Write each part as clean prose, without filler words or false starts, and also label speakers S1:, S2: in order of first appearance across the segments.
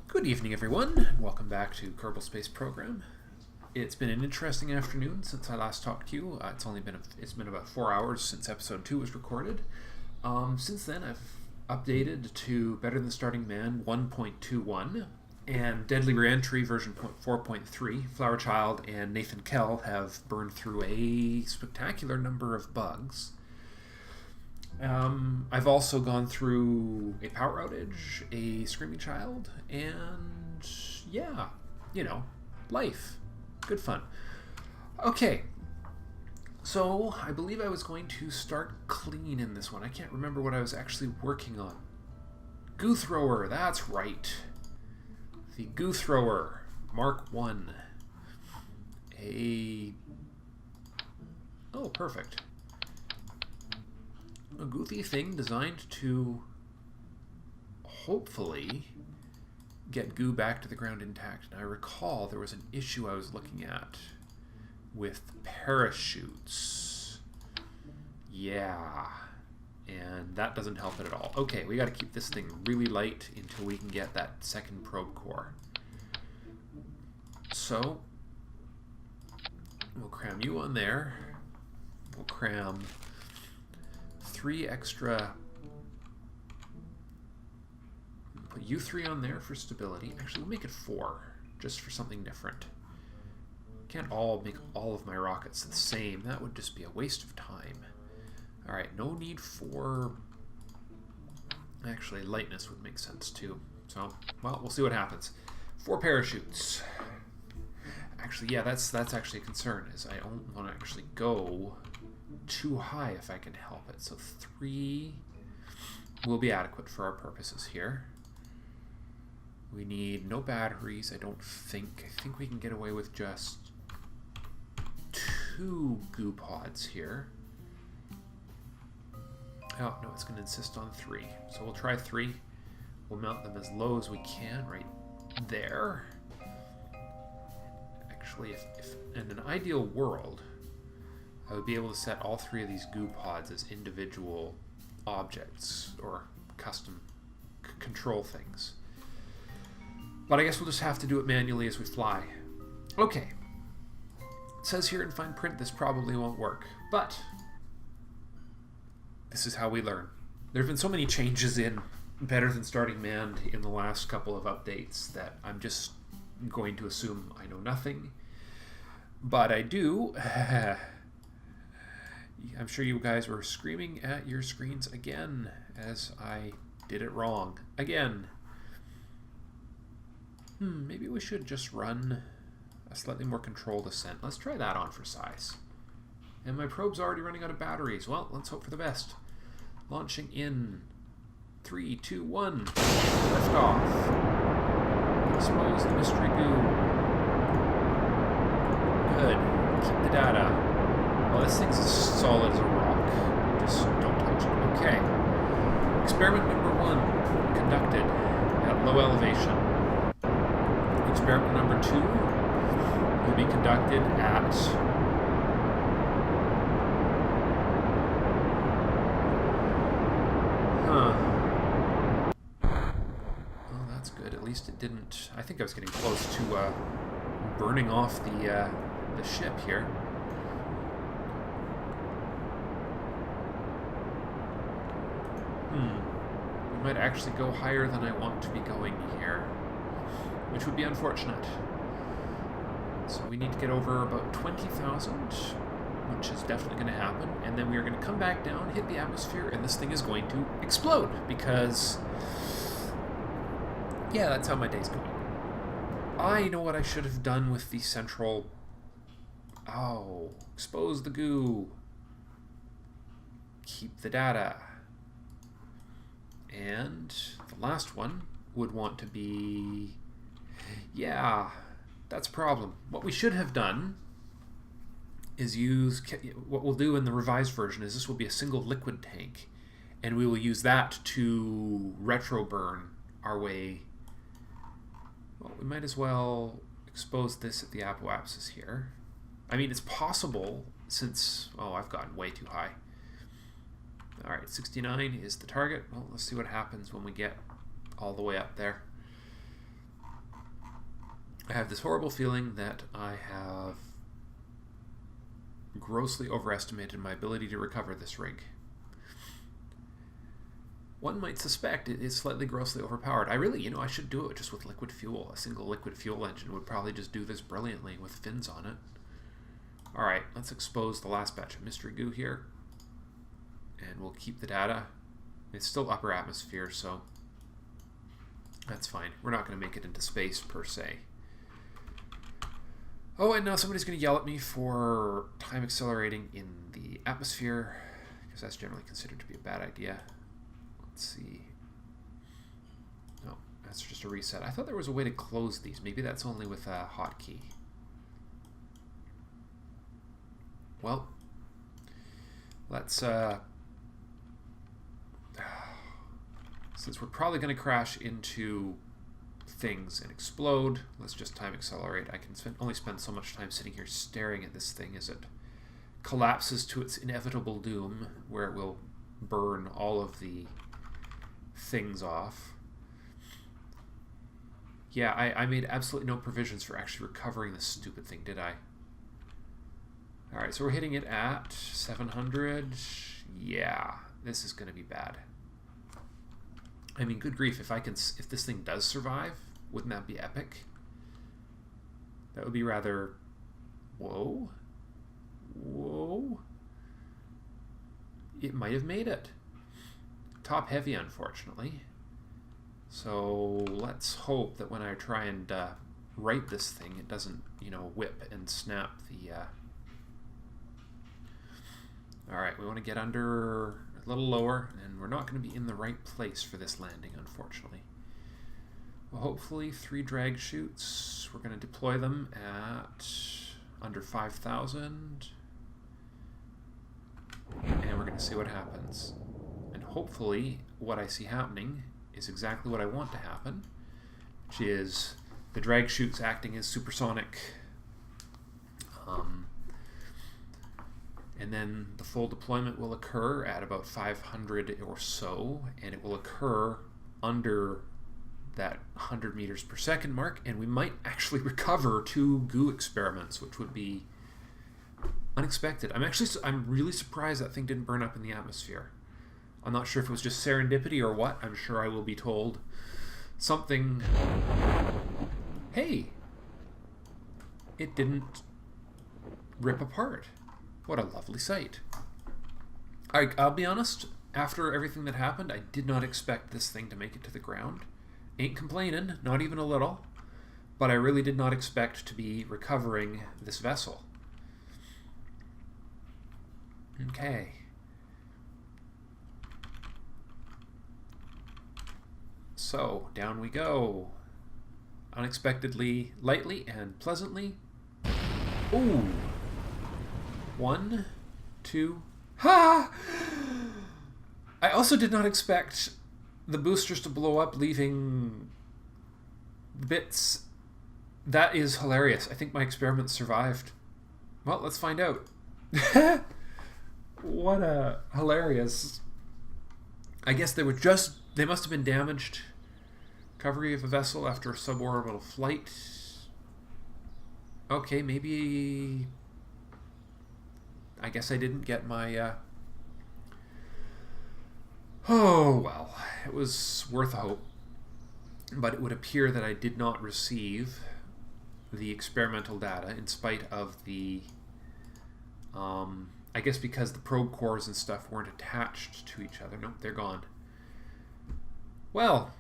S1: Good evening, everyone, and welcome back to Kerbal Space Program. It's been an interesting afternoon since I last talked to you. It's been about 4 hours since episode 2 was recorded. Since then, I've updated to Better Than Starting Man 1.21 and Deadly Reentry version 4.3. Flowerchild and Nathan Kell have burned through a spectacular number of bugs. I've also gone through a power outage, a screaming child, and yeah, life. Good fun. Okay, so I believe I was going to start clean in this one. I can't remember what I was actually working on. Goo Thrower, that's right. The Goo Thrower, Mark 1. Oh, perfect. A goofy thing designed to hopefully get goo back to the ground intact. And I recall there was an issue I was looking at with parachutes. Yeah, and that doesn't help it at all. Okay, we got to keep this thing really light until we can get that second probe core. So we'll cram you on there. We'll cram 3 extra. Put you 3 on there for stability. Actually, we'll make it 4, just for something different. Can't all make all of my rockets the same. That would just be a waste of time. Alright, no need for... Actually, lightness would make sense too. So, well, we'll see what happens. 4 parachutes. Actually, yeah, that's actually a concern, is I don't want to actually go too high if I can help it. So 3 will be adequate for our purposes here. We need no batteries, I don't think. I think we can get away with just 2 goo pods here. Oh, no, it's going to insist on 3. So we'll try 3. We'll mount them as low as we can right there. Actually, if in an ideal world, I would be able to set all 3 of these goo pods as individual objects or custom control things. But I guess we'll just have to do it manually as we fly. Okay. It says here in fine print this probably won't work, but this is how we learn. There have been so many changes in Better Than Starting Man in the last couple of updates that I'm just going to assume I know nothing. But I do. I'm sure you guys were screaming at your screens again as I did it wrong. Again. Maybe we should just run a slightly more controlled ascent. Let's try that on for size. And my probe's already running out of batteries. Well, let's hope for the best. Launching in 3, 2, 1. Lift off. Expose the mystery goo. Good. Keep the data. Well, this thing's as solid as a rock. Just don't touch it. Okay. Experiment number 1 conducted at low elevation. Experiment number 2 will be conducted at well, that's good. At least it didn't. I think I was getting close to burning off the ship here. We might actually go higher than I want to be going here, which would be unfortunate. So we need to get over about 20,000, which is definitely going to happen, and then we are going to come back down, hit the atmosphere, and this thing is going to explode, because, yeah, that's how my day's going. I know what I should have done with the central... Oh, expose the goo. Keep the data. And the last one would want to be... Yeah, that's a problem. What we should have done is use... What we'll do in the revised version is this will be a single liquid tank, and we will use that to retro burn our way... Well, we might as well expose this at the apoapsis here. I mean, it's possible since... Oh, I've gotten way too high. Alright, 69 is the target. Well, let's see what happens when we get all the way up there. I have this horrible feeling that I have grossly overestimated my ability to recover this rig. One might suspect it is slightly grossly overpowered. I really, I should do it just with liquid fuel. A single liquid fuel engine would probably just do this brilliantly with fins on it. Alright, let's expose the last batch of mystery goo here. And we'll keep the data. It's still upper atmosphere, so that's fine. We're not going to make it into space, per se. Oh, and now somebody's going to yell at me for time accelerating in the atmosphere, because that's generally considered to be a bad idea. Let's see. No, that's just a reset. I thought there was a way to close these. Maybe that's only with a hotkey. Well, let's, since we're probably going to crash into things and explode, let's just time accelerate. I can only spend so much time sitting here staring at this thing as it collapses to its inevitable doom, where it will burn all of the things off. Yeah, I made absolutely no provisions for actually recovering this stupid thing, did I? Alright, so we're hitting it at 700. Yeah, this is going to be bad. I mean, good grief, if this thing does survive, wouldn't that be epic? That would be rather... Whoa. Whoa. It might have made it. Top heavy, unfortunately. So let's hope that when I try and right this thing, it doesn't, whip and snap the... Alright, we want to get under a little lower, and we're not going to be in the right place for this landing, unfortunately. Well, hopefully 3 drag chutes. We're going to deploy them at under 5,000. And we're going to see what happens. And hopefully what I see happening is exactly what I want to happen, which is the drag chutes acting as supersonic. And then the full deployment will occur at about 500 or so, and it will occur under that 100 meters per second mark, and we might actually recover 2 goo experiments, which would be unexpected. I'm really surprised that thing didn't burn up in the atmosphere. I'm not sure if it was just serendipity or what. I'm sure I will be told something. Hey, it didn't rip apart. What a lovely sight. I'll be honest, after everything that happened, I did not expect this thing to make it to the ground. Ain't complaining, not even a little, but I really did not expect to be recovering this vessel. Okay. So, down we go. Unexpectedly, lightly, and pleasantly. Ooh! 1, 2... Ha! I also did not expect the boosters to blow up, leaving bits. That is hilarious. I think my experiment survived. Well, let's find out. What a hilarious... I guess they must have been damaged. Recovery of a vessel after a suborbital flight. Okay, maybe... I guess I didn't get my... Oh, well, it was worth a hope. But it would appear that I did not receive the experimental data in spite of the... I guess because the probe cores and stuff weren't attached to each other. Nope, they're gone. Well,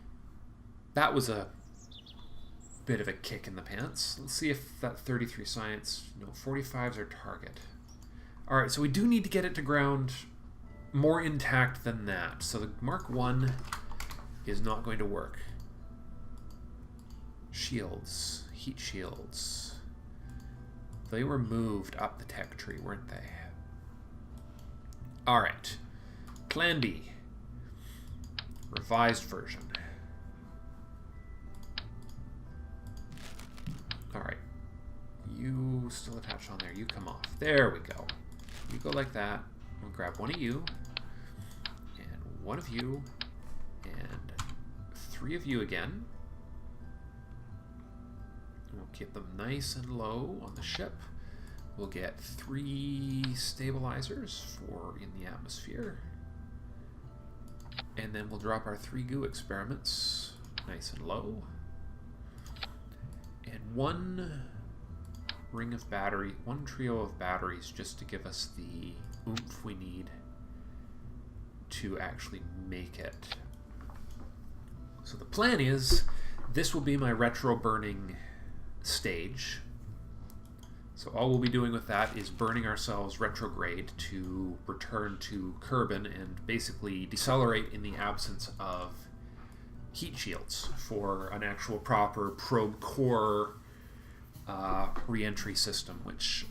S1: that was a bit of a kick in the pants. Let's see if that 33 science... No, 45 is our target. Alright, so we do need to get it to ground more intact than that. So the Mark 1 is not going to work. Shields. Heat shields. They were moved up the tech tree, weren't they? Alright. Plan B. Revised version. Alright. You still attached on there. You come off. There we go. You go like that. We'll grab one of you, and one of you, and 3 of you again. We'll keep them nice and low on the ship. We'll get 3 stabilizers for in the atmosphere. And then we'll drop our 3 goo experiments nice and low. And 1 ring of battery, 1 trio of batteries just to give us the oomph we need to actually make it. So the plan is, this will be my retro burning stage. So all we'll be doing with that is burning ourselves retrograde to return to Kerbin and basically decelerate in the absence of heat shields for an actual proper probe core re-entry system, which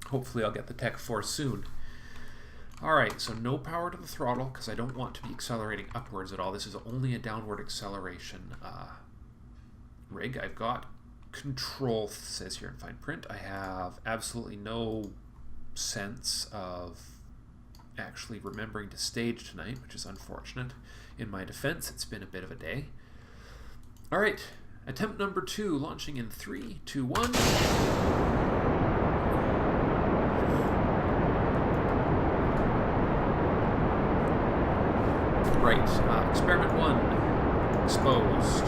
S1: hopefully I'll get the tech for soon. Alright, so no power to the throttle because I don't want to be accelerating upwards at all. This is only a downward acceleration rig. I've got control, it says here in fine print. I have absolutely no sense of actually remembering to stage tonight, which is unfortunate. In my defense, it's been a bit of a day. Alright, attempt number 2, launching in 3, 2, 1. Right, experiment 1, exposed.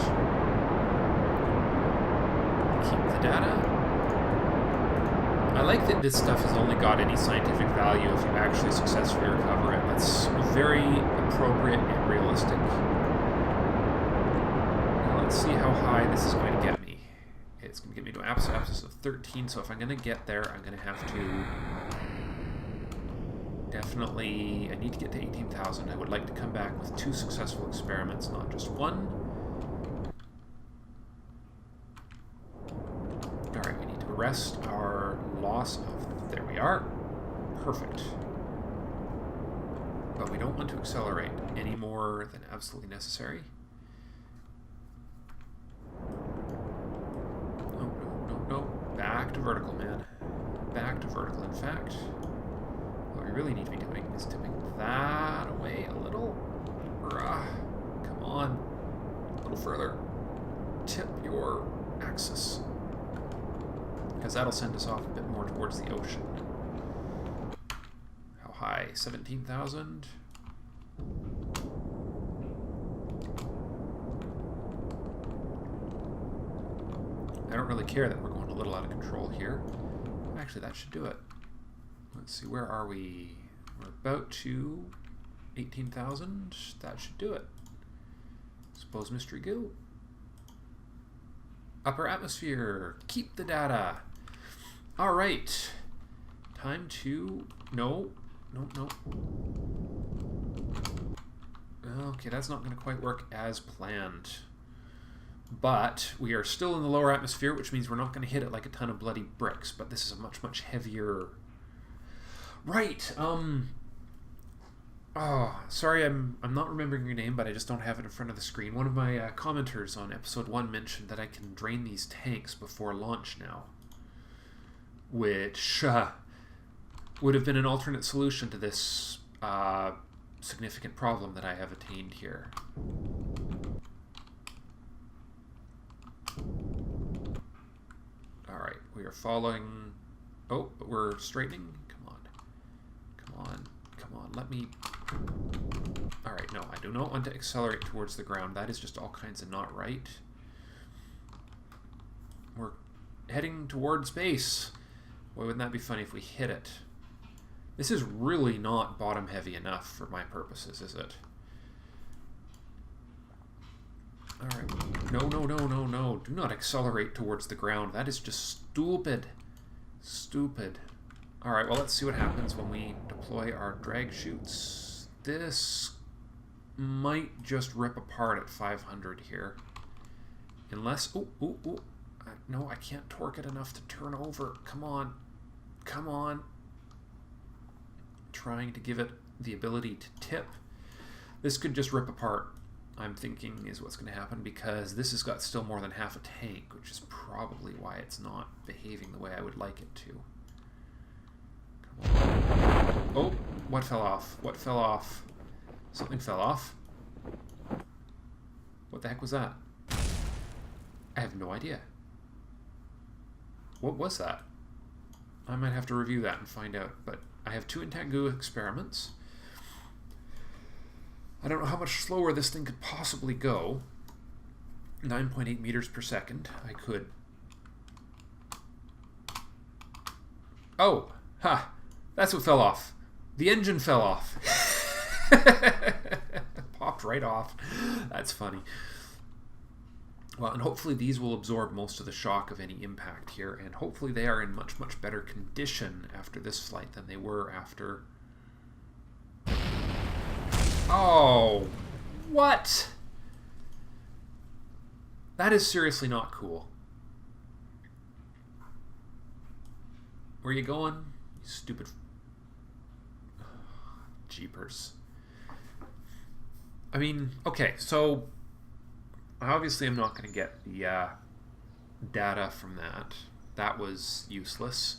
S1: Keep the data. I like that this stuff has only got any scientific value if you actually successfully recover it. That's very appropriate and realistic. Now let's see how high this is going to get me. It's going to get me to an abscess of 13, so if I'm going to get there, I'm going to have to definitely, I need to get to 18,000. I would like to come back with 2 successful experiments, not just 1. Alright, we need to arrest our loss of, there we are. Perfect. But we don't want to accelerate any more than absolutely necessary. No, no, no, no. Back to vertical, man. Back to vertical, in fact. What we really need to be doing is tipping that away a little. Come on. A little further. Tip your axis. Because that'll send us off a bit more towards the ocean. How high? 17,000? I don't really care that we're going a little out of control here. Actually, that should do it. Let's see, where are we? We're about to 18,000. That should do it. Suppose mystery goo. Upper atmosphere. Keep the data. All right. Time to... No. No, no. Okay, that's not going to quite work as planned. But we are still in the lower atmosphere, which means we're not going to hit it like a ton of bloody bricks. But this is a much, much heavier... Right, oh, sorry, I'm not remembering your name, but I just don't have it in front of the screen. One of my commenters on episode 1 mentioned that I can drain these tanks before launch now, which would have been an alternate solution to this significant problem that I have attained here. Alright, we are following... Oh, but we're straightening. Come on, let me... Alright, no, I do not want to accelerate towards the ground. That is just all kinds of not right. We're heading toward space. Boy, wouldn't that be funny if we hit it? This is really not bottom heavy enough for my purposes, is it? Alright. No, no, no, no, no. Do not accelerate towards the ground. That is just stupid. Stupid. Alright, well, let's see what happens when we deploy our drag chutes. This might just rip apart at 500 here. Unless... Ooh. No, I can't torque it enough to turn over. Come on. Come on. Trying to give it the ability to tip. This could just rip apart, I'm thinking, is what's going to happen, because this has got still more than half a tank, which is probably why it's not behaving the way I would like it to. Oh, what fell off? What fell off? Something fell off. What the heck was that? I have no idea. What was that? I might have to review that and find out. But I have 2 intact goo experiments. I don't know how much slower this thing could possibly go. 9.8 meters per second. I could... Oh! Ha! That's what fell off. The engine fell off. Popped right off. That's funny. Well, and hopefully these will absorb most of the shock of any impact here, and hopefully they are in much, much better condition after this flight than they were after... Oh! What? That is seriously not cool. Where are you going? You stupid... Jeepers. I mean, okay, so... Obviously, I'm not going to get the data from that. That was useless.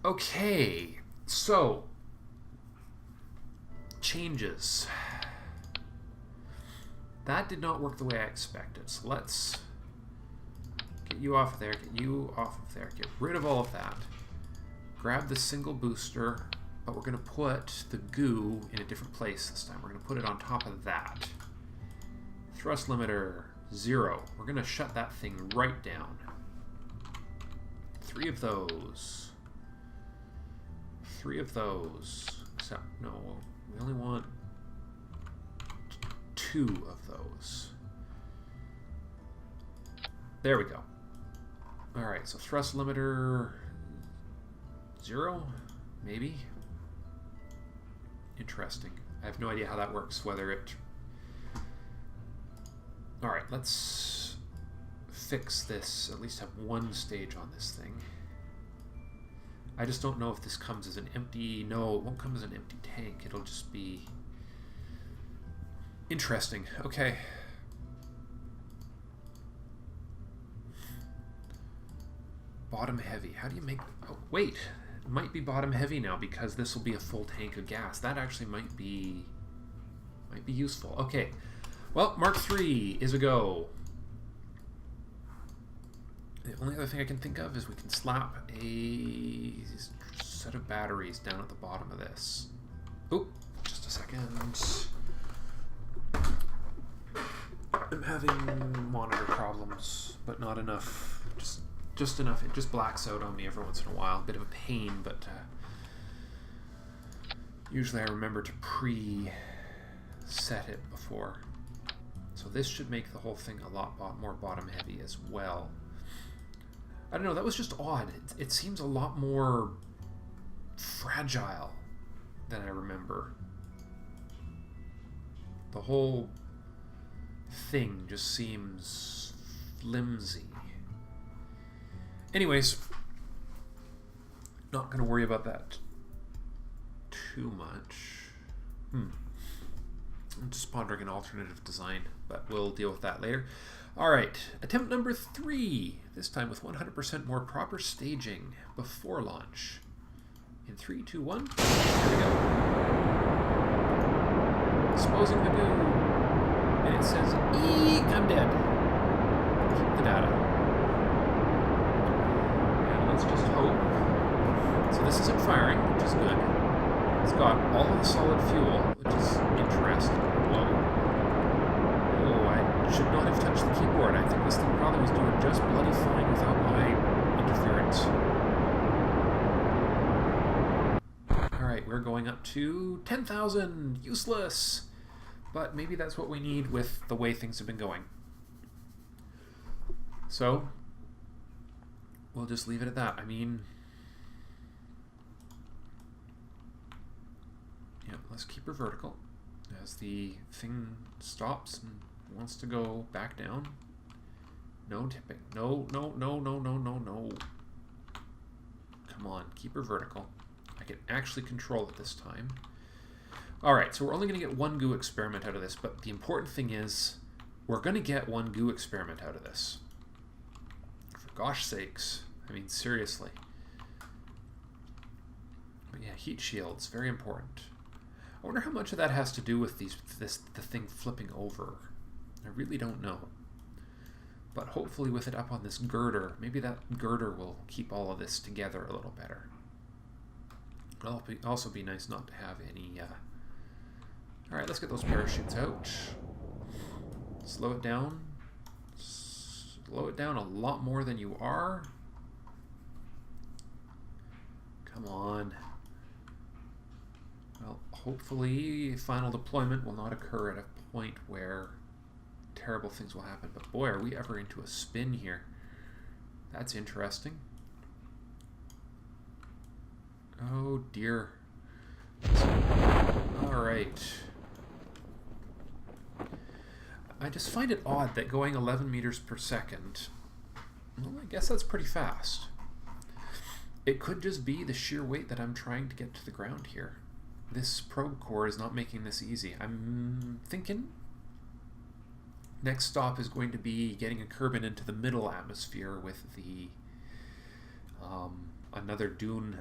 S1: Okay, so... Changes. That did not work the way I expected. So let's get you off of there, get you off of there, get rid of all of that. Grab the single booster, but we're going to put the goo in a different place this time. We're going to put it on top of that. Thrust limiter, 0. We're going to shut that thing right down. 3 of those. 3 of those. Except, no, we only want 2 of those. There we go. Alright, so thrust limiter 0, maybe? Interesting. I have no idea how that works, whether it... Alright, let's fix this, at least have 1 stage on this thing. I just don't know if this comes as an empty... No, it won't come as an empty tank. It'll just be... Interesting. Okay. Bottom heavy. How do you make... Oh, wait. It might be bottom heavy now because this will be a full tank of gas. That actually might be useful. Okay. Well, Mark III is a go. The only other thing I can think of is we can slap a set of batteries down at the bottom of this. Oh, just a second. I'm having monitor problems, but not enough. Just enough. It just blacks out on me every once in a while. A bit of a pain, but usually I remember to pre-set it before. So this should make the whole thing a lot more bottom heavy as well. I don't know, that was just odd. It seems a lot more fragile than I remember. The whole thing just seems flimsy. Anyways, not going to worry about that too much. I'm just pondering an alternative design, but we'll deal with that later. Alright, attempt number 3, this time with 100% more proper staging before launch. In 3, 2, 1, there we go. Exposing the goo. And it says, eek, I'm dead. Keep the data. And let's just hope. So this isn't firing, which is good. It's got all of the solid fuel, which is interesting. Whoa. Oh, I should not have touched the keyboard. I think this thing probably was doing just bloody fine without my interference. Alright, we're going up to 10,000! Useless! But maybe that's what we need with the way things have been going. So, we'll just leave it at that. I mean... Yeah, let's keep her vertical as the thing stops and wants to go back down. No tipping. No, no, no, no, no, no, no. Come on, keep her vertical. I can actually control it this time. Alright, so we're only going to get 1 goo experiment out of this, but the important thing is we're going to get 1 goo experiment out of this. For gosh sakes. I mean, seriously. But yeah, heat shields, very important. I wonder how much of that has to do with the thing flipping over. I really don't know. But hopefully with it up on this girder, maybe that girder will keep all of this together a little better. It'll also be nice not to have any... Alright, let's get those parachutes out. Slow it down. Slow it down a lot more than you are. Come on. Well, hopefully final deployment will not occur at a point where terrible things will happen. But boy, are we ever into a spin here. That's interesting. Oh dear. Alright. I just find it odd that going 11 meters per second, well, I guess that's pretty fast. It could just be the sheer weight that I'm trying to get to the ground here. This probe core is not making this easy. I'm thinking next stop is going to be getting a Kerbin into the middle atmosphere with the another Doom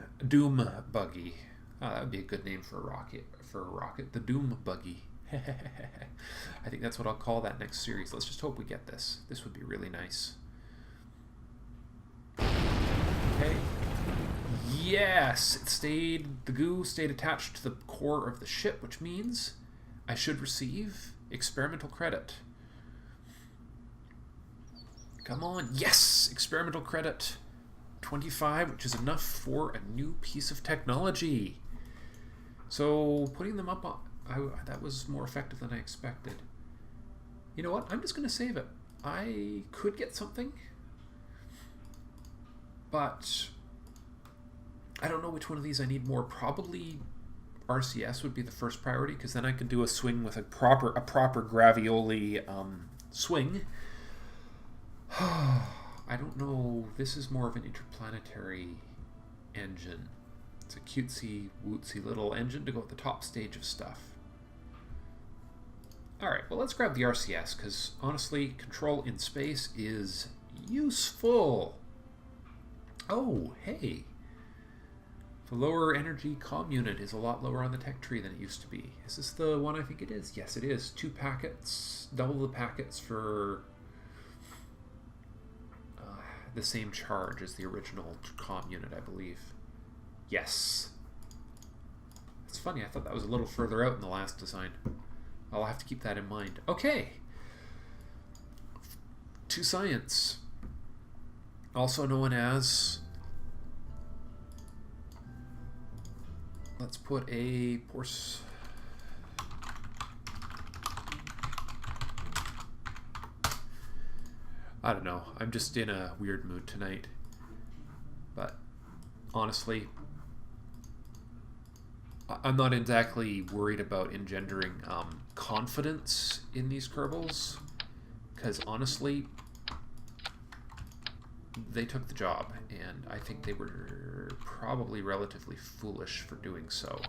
S1: buggy. Oh, that would be a good name for a rocket. The Doom buggy. I think that's what I'll call that next series. Let's just hope we get this. This would be really nice. Okay. Yes! The goo stayed attached to the core of the ship, which means I should receive experimental credit. Come on. Yes! Experimental credit. 25, which is enough for a new piece of technology. So putting them up on... that was more effective than I expected. You know what? I'm just going to save it. I could get something, but I don't know which one of these I need more. Probably RCS would be the first priority, because then I could do a swing with a proper Gravioli swing. I don't know. This is more of an interplanetary engine. It's a cutesy, wootsy little engine to go at the top stage of stuff. Alright, well, let's grab the RCS, because honestly, control in space is useful. Oh, hey. The lower energy comm unit is a lot lower on the tech tree than it used to be. Is this the one I think it is? Yes, it is. 2 packets, double the packets for the same charge as the original comm unit, I believe. Yes. It's funny, I thought that was a little further out in the last design. I'll have to keep that in mind. Okay. To science. Also known as... Let's put a... I don't know. I'm just in a weird mood tonight. But honestly, I'm not exactly worried about engendering confidence in these Kerbals, because honestly, they took the job, and I think they were probably relatively foolish for doing so.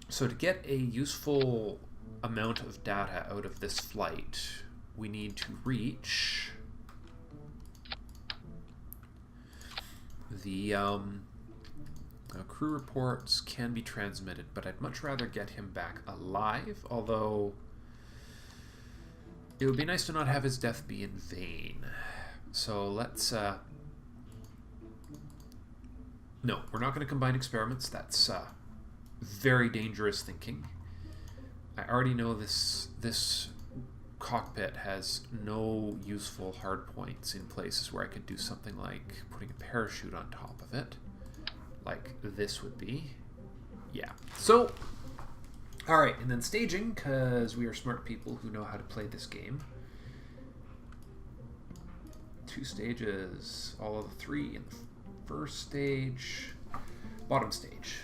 S1: So to get a useful amount of data out of this flight, we need to reach the crew reports can be transmitted, but I'd much rather get him back alive, although it would be nice to not have his death be in vain. So let's... No, we're not going to combine experiments. That's very dangerous thinking. I already know this cockpit has no useful hard points in places where I could do something like putting a parachute on top of it, like this would be. Yeah. So, all right, and then staging, because we are smart people who know how to play this game. 2 stages, all of the 3 in the first stage, bottom stage.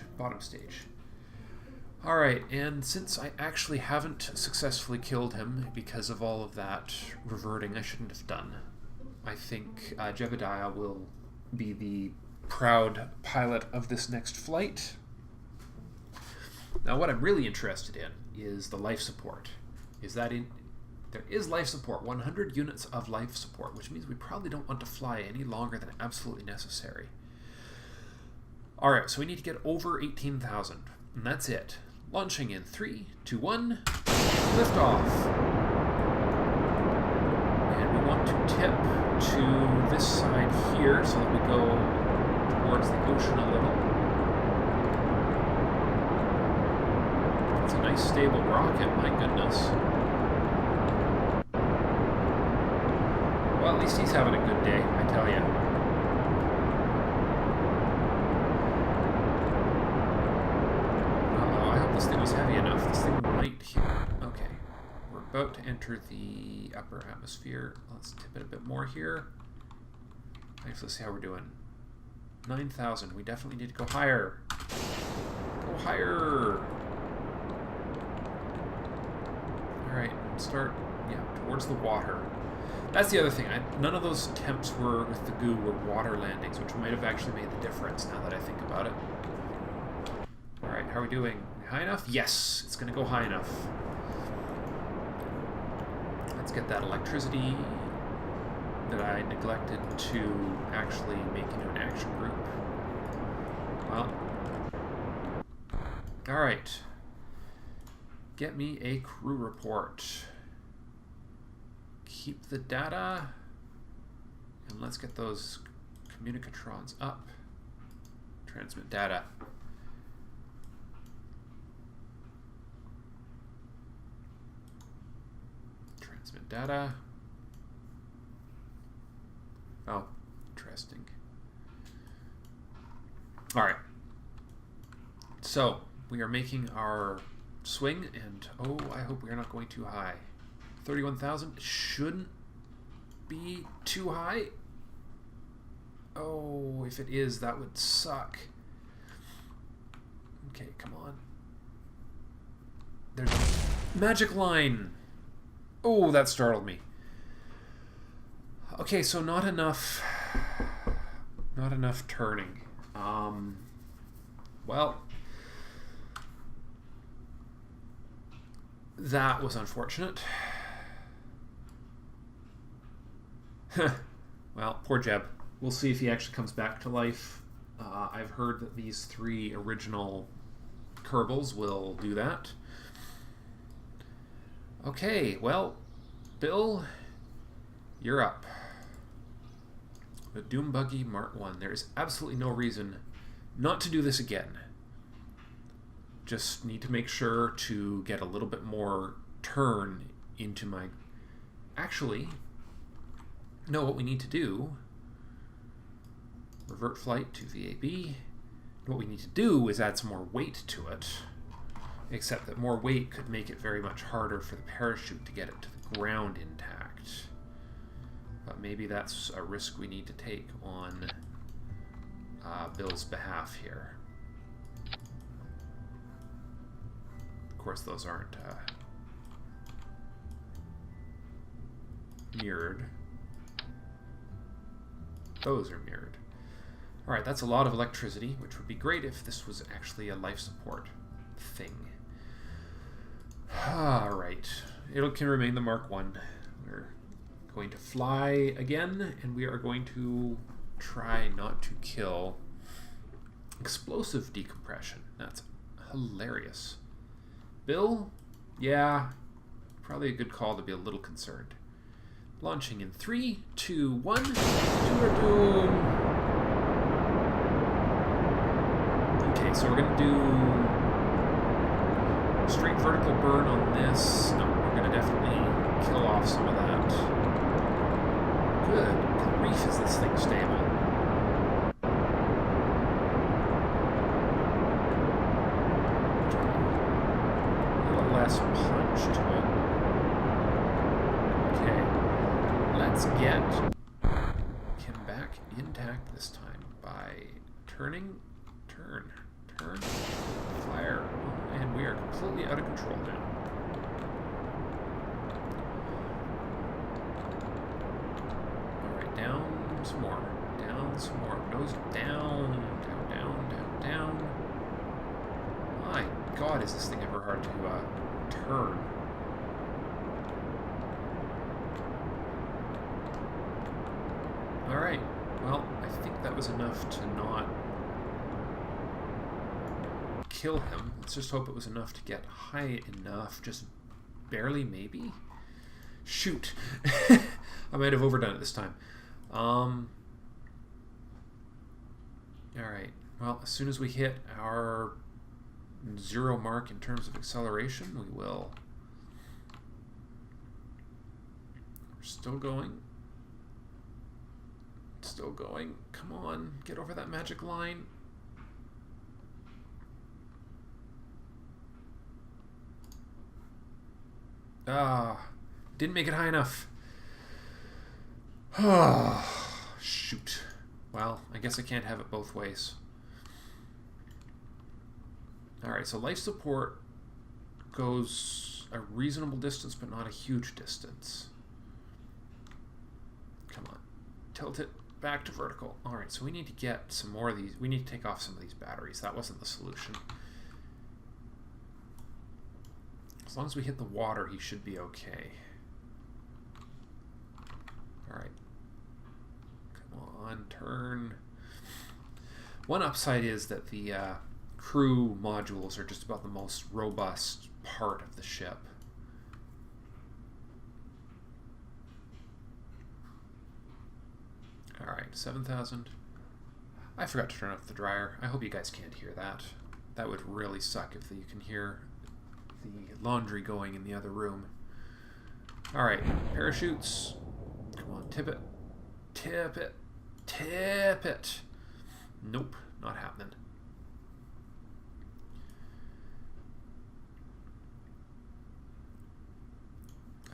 S1: All right, and since I actually haven't successfully killed him because of all of that reverting I shouldn't have done, I think Jebediah will be the proud pilot of this next flight. Now, what I'm really interested in is the life support. There is life support, 100 units of life support, which means we probably don't want to fly any longer than absolutely necessary. All right, so we need to get over 18,000, and that's it. Launching in 3, 2, 1, liftoff. to tip to this side here so that we go towards the ocean a little. It's a nice stable rocket, my goodness. Well, at least he's having a good day, I tell you. I hope this thing was heavy enough. This thing might here. Okay. We're about to enter the upper atmosphere. Let's tip it a bit more here. Let's see how we're doing. 9,000. We definitely need to go higher. Go higher! Alright, start, towards the water. That's the other thing. None of those attempts were with the goo were water landings, which might have actually made the difference now that I think about it. Alright, how are we doing? High enough? Yes! It's going to go high enough. Let's get that electricity that I neglected to actually make into an action group. Well. Alright. Get me a crew report. Keep the data. And let's get those communicatrons up. Transmit data. Transmit data. Oh, interesting. All right. So we are making our swing, and oh, I hope we are not going too high. 31,000 shouldn't be too high. Oh, if it is, that would suck. Okay, come on. There's a magic line. Oh, that startled me. Okay, so not enough turning. Well, that was unfortunate. Well, poor Jeb. We'll see if he actually comes back to life. I've heard that these 3 original Kerbals will do that. Okay, well, Bill, you're up. The Doom Buggy Mark 1. There is absolutely no reason not to do this again. Just need to make sure to get a little bit more turn into my... Actually, no, what we need to do... Revert flight to VAB. What we need to do is add some more weight to it. Except that more weight could make it very much harder for the parachute to get it to the ground intact. But maybe that's a risk we need to take on Bill's behalf here. Of course, those aren't mirrored. Those are mirrored. Alright, that's a lot of electricity, which would be great if this was actually a life support thing. Alright, it can remain the Mark 1. We're going to fly again, and we are going to try not to kill explosive decompression. That's hilarious. Bill? Yeah, probably a good call to be a little concerned. Launching in 3, 2, 1, to our doom! Okay, so we're going to do straight vertical burn on this. No, we're going to definitely kill off some of that. Good grief, is this thing stable? A little less punch to it. Okay, let's get him back intact this time by turning, turn, fire, and we are completely out of control now. Alright, down some more, nose down, down. My God, is this thing ever hard to turn. Alright, well, I think that was enough to not kill him. Let's just hope it was enough to get high enough, just barely maybe. Shoot. I might have overdone it this time. Alright. Well, as soon as we hit our 0 mark in terms of acceleration, we will. We're still going. Still going. Come on. Get over that magic line. Didn't make it high enough. Shoot. Well, I guess I can't have it both ways. Alright, so life support goes a reasonable distance, but not a huge distance. Come on. Tilt it back to vertical. Alright, so we need to get some more of these. We need to take off some of these batteries. That wasn't the solution. As long as we hit the water, he should be okay. Alright. Come on, turn. One upside is that the crew modules are just about the most robust part of the ship. Alright, 7,000. I forgot to turn off the dryer. I hope you guys can't hear that. That would really suck if you can hear the laundry going in the other room. Alright, parachutes. Come on, tip it. Tip it. Tip it. Nope, not happening.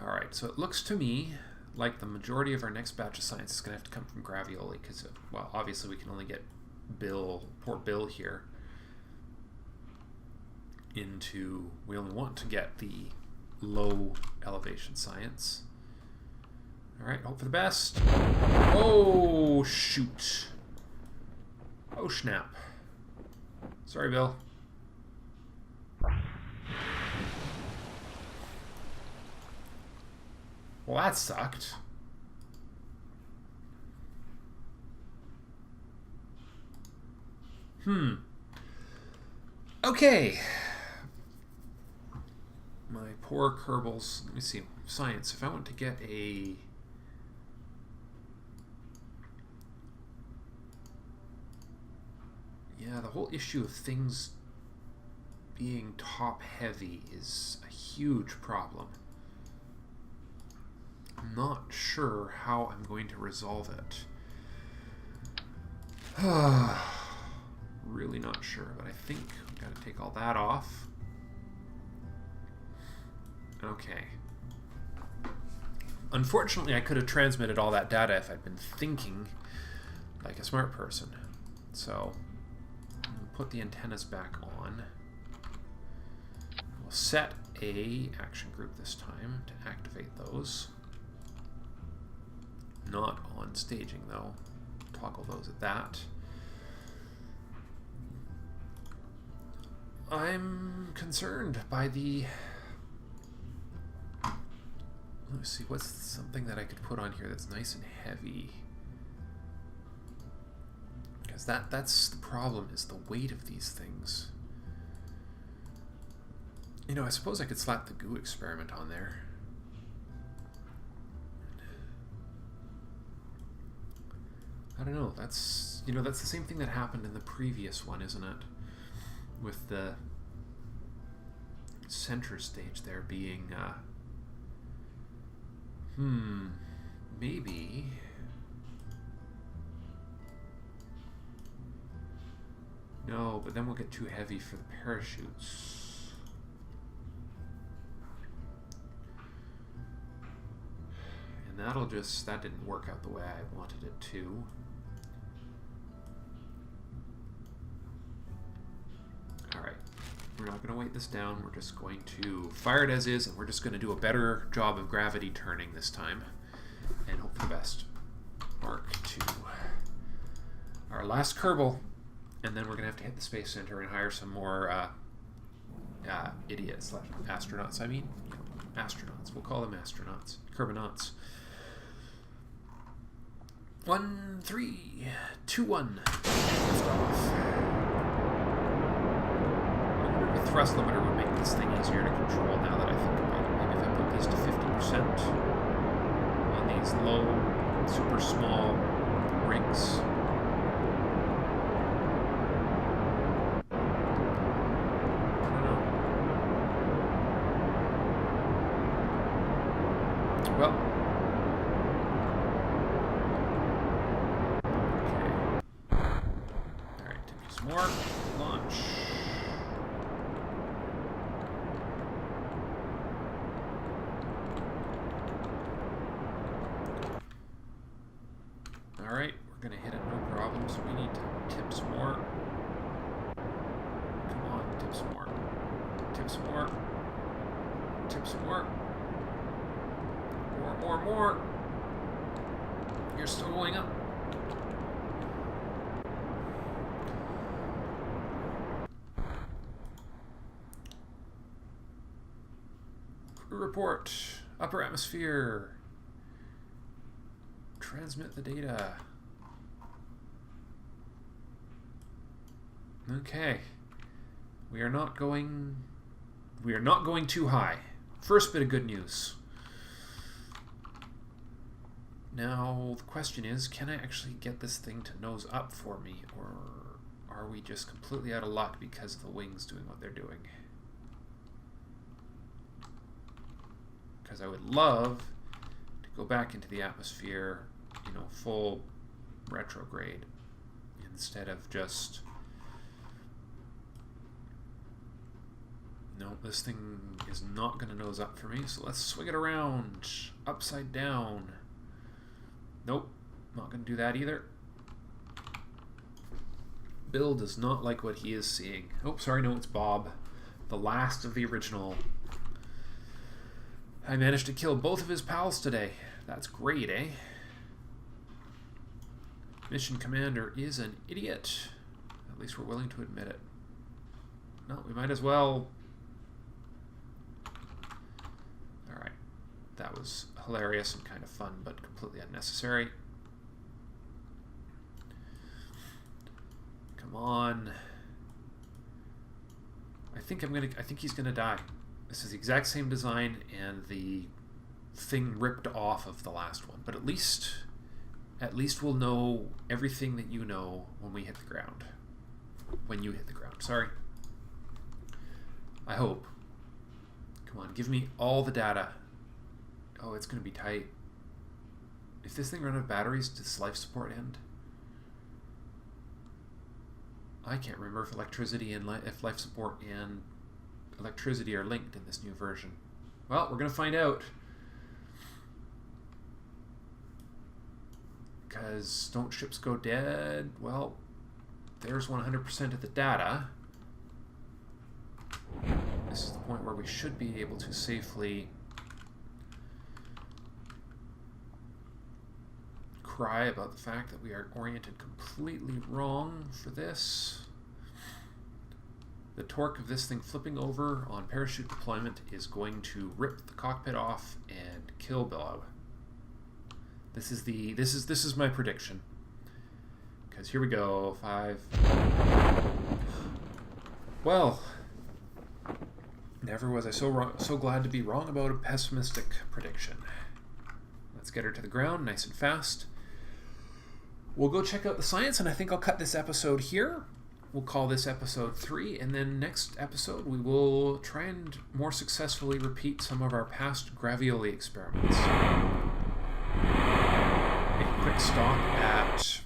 S1: Alright, so it looks to me like the majority of our next batch of science is going to have to come from Gravioli, because, well, obviously we can only get poor Bill here into, we only want to get the low elevation science. Alright, hope for the best. Oh, shoot. Oh, snap. Sorry, Bill. Well, that sucked. Okay. My poor Kerbals. Let me see. Science. If I want to get a... Yeah, the whole issue of things being top-heavy is a huge problem. I'm not sure how I'm going to resolve it. Really not sure, but I think we've got to take all that off. Okay. Unfortunately, I could have transmitted all that data if I'd been thinking like a smart person. So, we'll put the antennas back on. We'll set a action group this time to activate those. Not on staging, though. Toggle those at that. I'm concerned by the... Let me see, what's something that I could put on here that's nice and heavy? Because that's the problem, is the weight of these things. You know, I suppose I could slap the goo experiment on there. I don't know, that's, you know, that's the same thing that happened in the previous one, isn't it? With the center stage there being, maybe... No, but then we'll get too heavy for the parachutes. And that'll just, that didn't work out the way I wanted it to. Alright, we're not going to weight this down, we're just going to fire it as is, and we're just going to do a better job of gravity turning this time, and hope for the best. Mark 2. Our last Kerbal, and then we're going to have to hit the Space Center and hire some more idiots, astronauts, I mean. Astronauts, we'll call them astronauts. Kerbonauts. 1, 3, 2, 1. Lift off. The thrust limiter would make this thing easier to control now that I think about it. Maybe if I put these to 50%. these low, super small rings. I don't know. Well. Okay. Alright, take some more. Launch. Alright, we're going to hit it no problem, so we need to tip some more. Come on, tip some more. Tip some more. Tip some more. More. You're still going up. Crew report. Upper atmosphere. Transmit the data. Okay. We are not going too high. First bit of good news. Now the question is, can I actually get this thing to nose up for me, or are we just completely out of luck because of the wings doing what they're doing? Because I would love to go back into the atmosphere, you know, full retrograde, instead of just... No, this thing is not going to nose up for me, so let's swing it around, upside down. Nope, not going to do that either. Bill does not like what he is seeing. Oh, sorry, no, it's Bob, the last of the original. I managed to kill both of his pals today. That's great, eh? Mission commander is an idiot. At least we're willing to admit it. No, we might as well... Alright. That was hilarious and kind of fun, but completely unnecessary. Come on. I think he's gonna die. This is the exact same design, and the thing ripped off of the last one. But at least we'll know everything that you know when we hit the ground. When you hit the ground, sorry. I hope. Come on, give me all the data. Oh, it's going to be tight. If this thing runs out of batteries, does life support end? I can't remember if electricity and if life support and electricity are linked in this new version. Well, we're going to find out. Because don't ships go dead? Well, there's 100% of the data. This is the point where we should be able to safely cry about the fact that we are oriented completely wrong for this. The torque of this thing flipping over on parachute deployment is going to rip the cockpit off and kill Billow. This is my prediction. Because here we go. 5. Well, never was I so glad to be wrong about a pessimistic prediction. Let's get her to the ground nice and fast. We'll go check out the science, and I think I'll cut this episode here. We'll call this episode 3, and then next episode we will try and more successfully repeat some of our past gravioli experiments. A quick stop at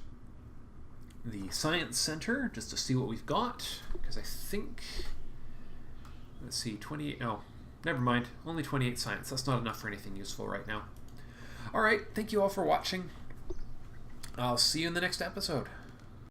S1: the Science Center just to see what we've got, because I think, let's see, 28, no, never mind, only 28 science. That's not enough for anything useful right now. Alright, thank you all for watching. I'll see you in the next episode.